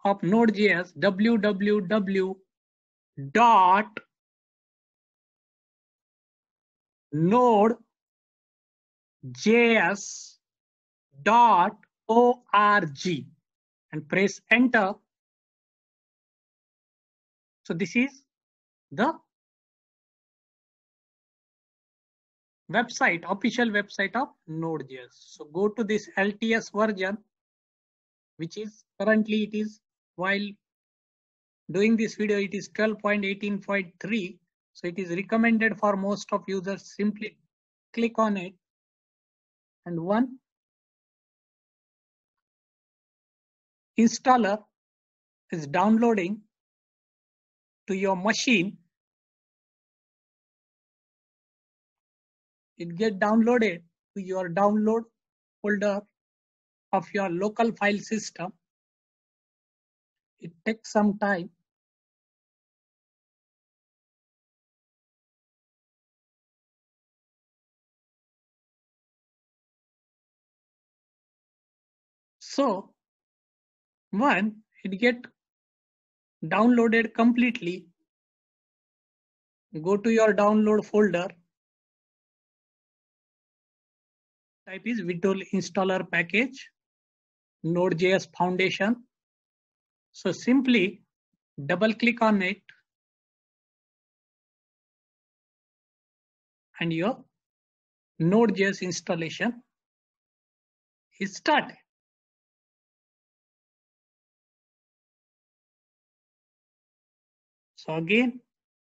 of Node.js, www.nodejs.org, and press enter. So this is the website, official website of Node.js. So go to this LTS version, which is currently it is, while doing this video, it is 12.18.3. So it is recommended for most of users. Simply click on it, and one installer is downloading to your machine. It get downloaded to your download folder of your local file system. It takes some time. So when it get downloaded completely, go to your download folder. Type is Virtual Installer Package, Node.js Foundation. So simply double click on it, and your Node.js installation is started. So again,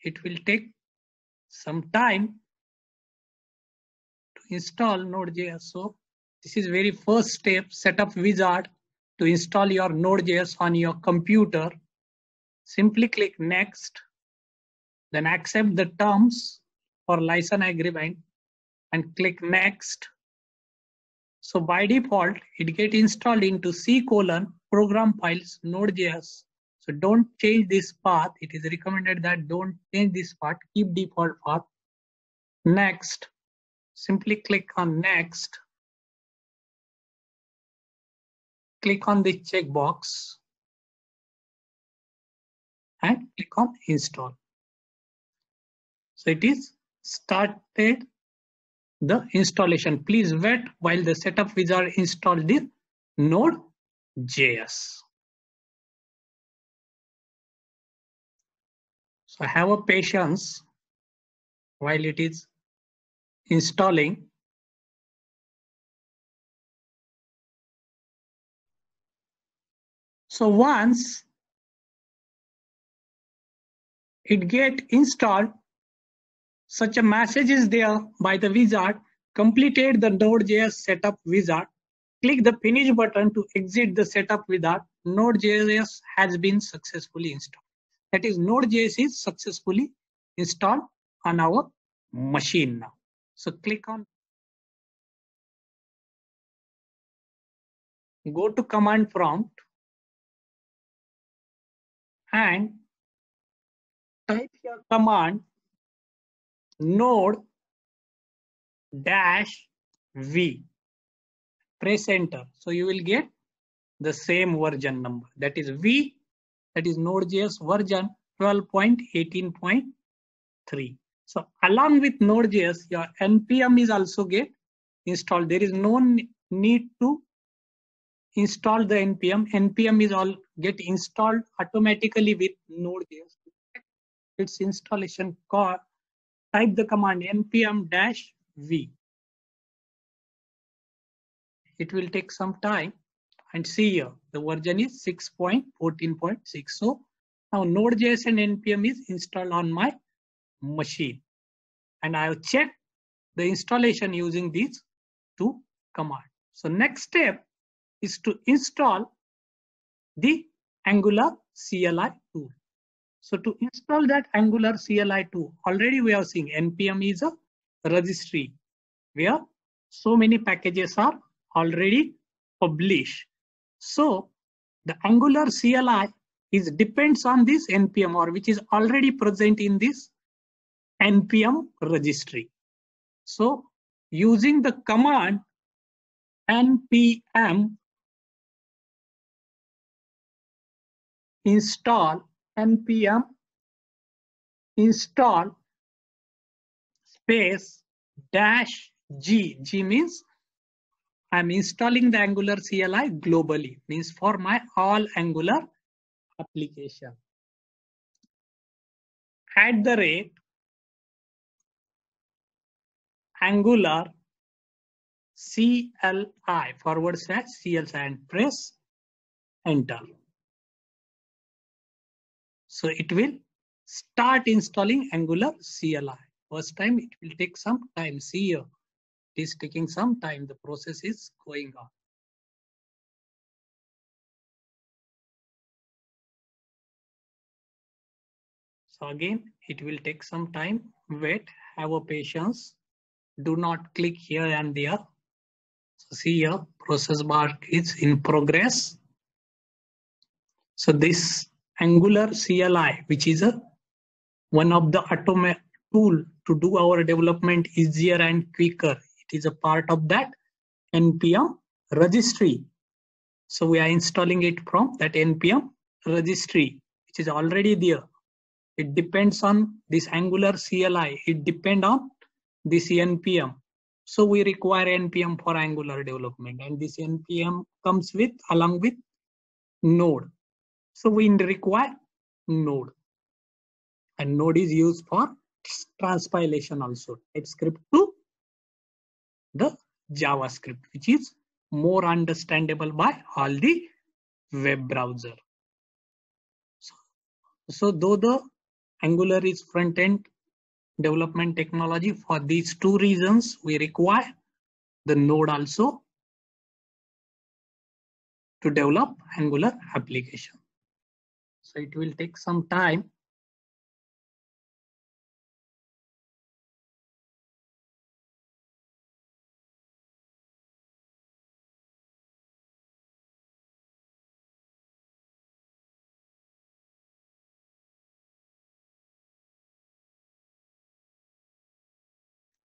it will take some time to install Node.js. So this is very first step, set up wizard to install your Node.js on your computer. Simply click next, then accept the terms for license agreement and click next. So by default, it get installed into C:\program files Node.js. So don't change this path. It is recommended that don't change this path. Keep default path. Next, simply click on next. Click on the checkbox and click on install. So it is started the installation. Please wait while the setup wizard install the Node.js. So have a patience while it is installing. So once it get installed, such a message is there by the wizard, completed the Node.js setup wizard. Click the finish button to exit the setup wizard. Node.js has been successfully installed. That is, Node.js is successfully installed on our machine now. So click on, go to command prompt and type your command node-v. Press enter. So you will get the same version number. That is V, that is Node.js version 12.18.3. So along with Node.js, your NPM is also get installed. There is no need to install the NPM. NPM is all get installed automatically with Node.js. Its installation call, type the command npm-v. It will take some time, and see here the version is 6.14.6. So now Node.js and npm is installed on my machine, and I have checked the installation using these two commands. So next step is to install the Angular CLI tool. So to install that Angular CLI tool, already we are seeing npm is a registry where so many packages are already published. So the Angular CLI is depends on this npm, or which is already present in this npm registry. So using the command npm install npm install space dash g. G means I'm installing the Angular CLI globally, means for my all Angular application. @ Angular CLI /CLI and press enter. So it will start installing Angular CLI. First time it will take some time. See here, it is taking some time. The process is going on. So again, it will take some time. Wait, have a patience. Do not click here and there. So see here, process bar is in progress. So this Angular CLI, which is one of the automatic tool to do our development easier and quicker. It is a part of that npm registry. So we are installing it from that npm registry, which is already there. It depends on this Angular CLI. It depends on this npm. So we require npm for Angular development, and this npm comes with along with Node. So we require Node, and Node is used for transpilation also. TypeScript to the JavaScript, which is more understandable by all the web browser. So though the Angular is front-end development technology, for these two reasons we require the Node also to develop Angular application. So it will take some time.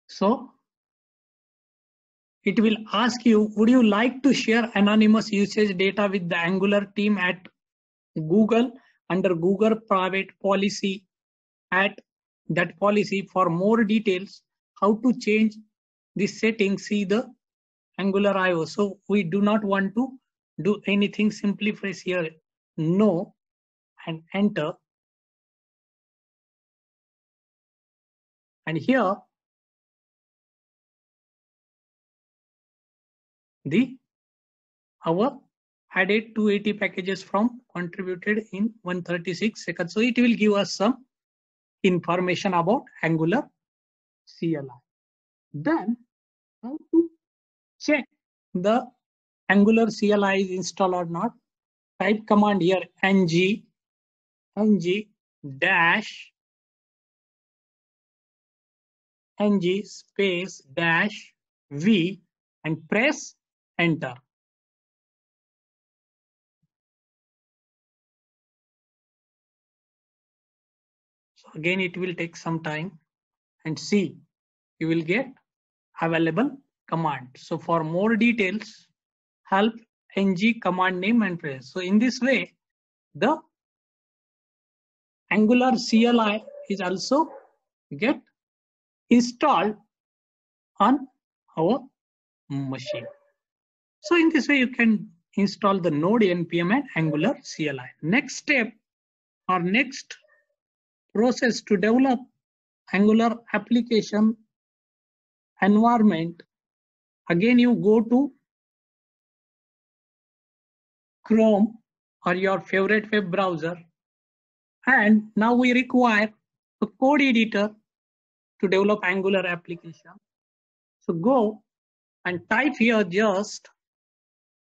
So it will ask you, would you like to share anonymous usage data with the Angular team at Google under Google private policy? At that policy, for more details, how to change this setting, see the Angular IO. So we do not want to do anything. Simply press here no and enter. And here our added 280 packages from contributed in 136 seconds. So it will give us some information about Angular CLI. Then how to check the Angular CLI is installed or not? Type command here ng dash ng space dash v and press enter. So again, it will take some time, and see, you will get available command. So for more details, help ng command name and press. So in this way, the Angular CLI is also get installed on our machine. So in this way, you can install the Node npm and Angular CLI. Next step or next process to develop Angular application environment. Again, you go to Chrome or your favorite web browser, and now we require a code editor to develop Angular application. So go and type here just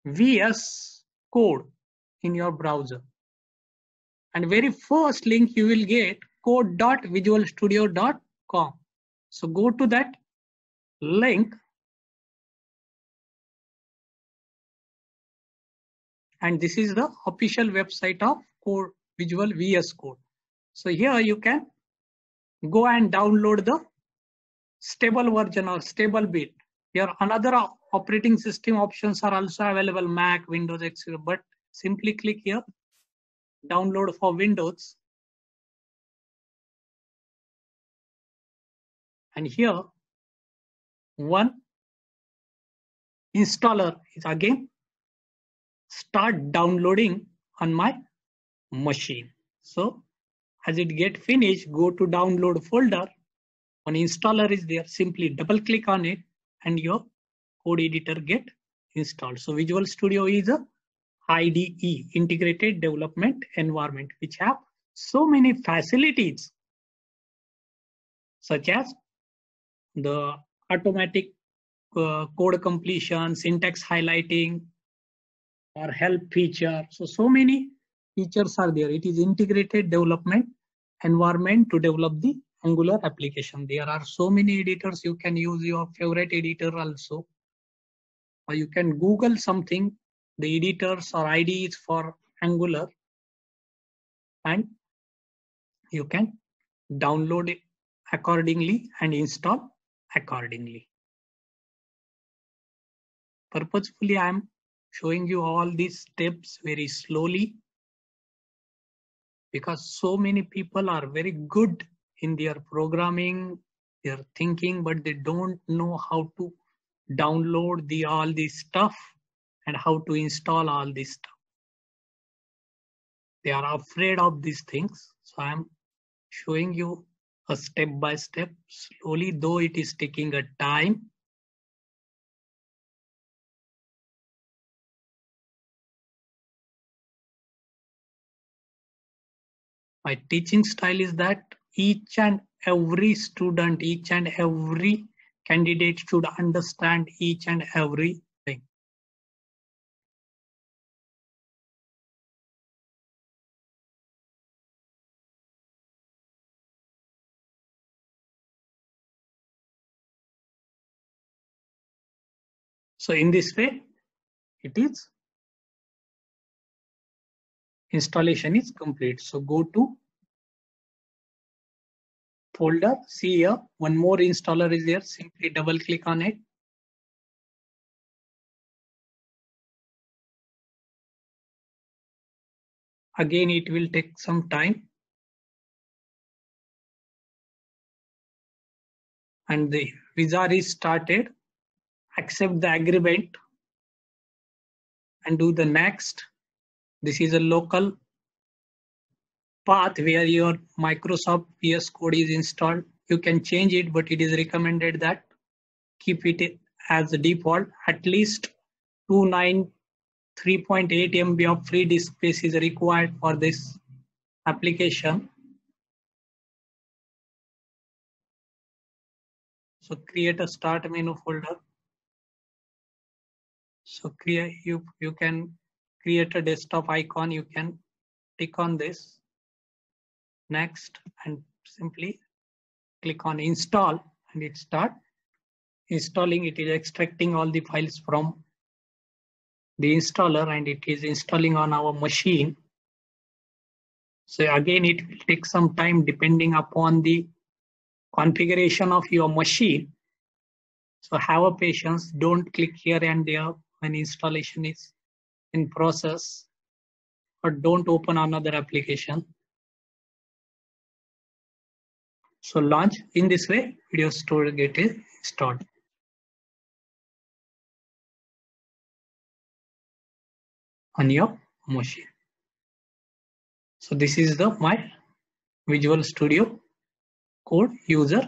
VS Code in your browser, and very first link you will get code.visualstudio.com. So go to that link and this is the official website of Visual VS Code. So here you can go and download the stable version or stable build. Here another operating system options are also available, Mac, Windows, etc. But simply click here download for Windows. And here, one installer is again start downloading on my machine. So as it get finished, go to download folder. One installer is there, simply double click on it and your code editor get installed. So Visual Studio is a IDE, Integrated Development Environment, which have so many facilities such as the automatic code completion, syntax highlighting, or help feature. So many features are there. It is integrated development environment to develop the Angular application. There are so many editors. You can use your favorite editor also, or you can Google something, the editors or IDEs for Angular, and you can download it accordingly and install accordingly. Purposefully, I am showing you all these steps very slowly because so many people are very good in their programming, their thinking, but they don't know how to download all this stuff and how to install all this stuff. They are afraid of these things. So I am showing you a step by step slowly, though it is taking a time. My teaching style is that each and every student, each and every candidate should understand each and every thing. So in this way, it is installation is complete. So go to folder, see here, one more installer is there, simply double click on it. Again, it will take some time. And the wizard is started. Accept the agreement and do the next. This is a local path where your Microsoft VS Code is installed. You can change it, but it is recommended that keep it as the default. At least 293.8 MB of free disk space is required for this application. So create a start menu folder. So you can create a desktop icon. You can click on this. Next, and simply click on install, and it start installing. It is extracting all the files from the installer and it is installing on our machine. So again, it will take some time depending upon the configuration of your machine. So have a patience. Don't click here and there when installation is in process, or don't open another application. So launch. In this way, Video Store get installed. On your machine. So this is my Visual Studio Code user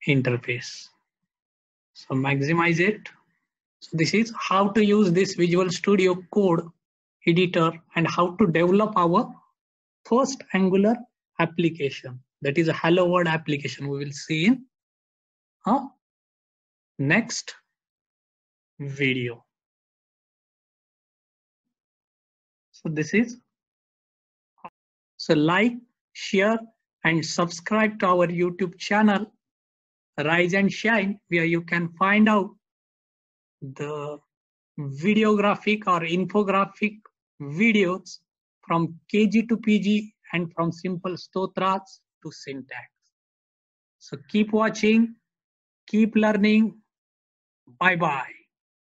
interface. So maximize it. So this is how to use this Visual Studio Code editor and how to develop our first Angular application. That is a Hello World application. We will see in next video. So this is, so like, share and subscribe to our YouTube channel Rise and Shine, where you can find out the videographic or infographic videos from KG to PG and from simple stotras to syntax. So keep watching, keep learning. Bye bye.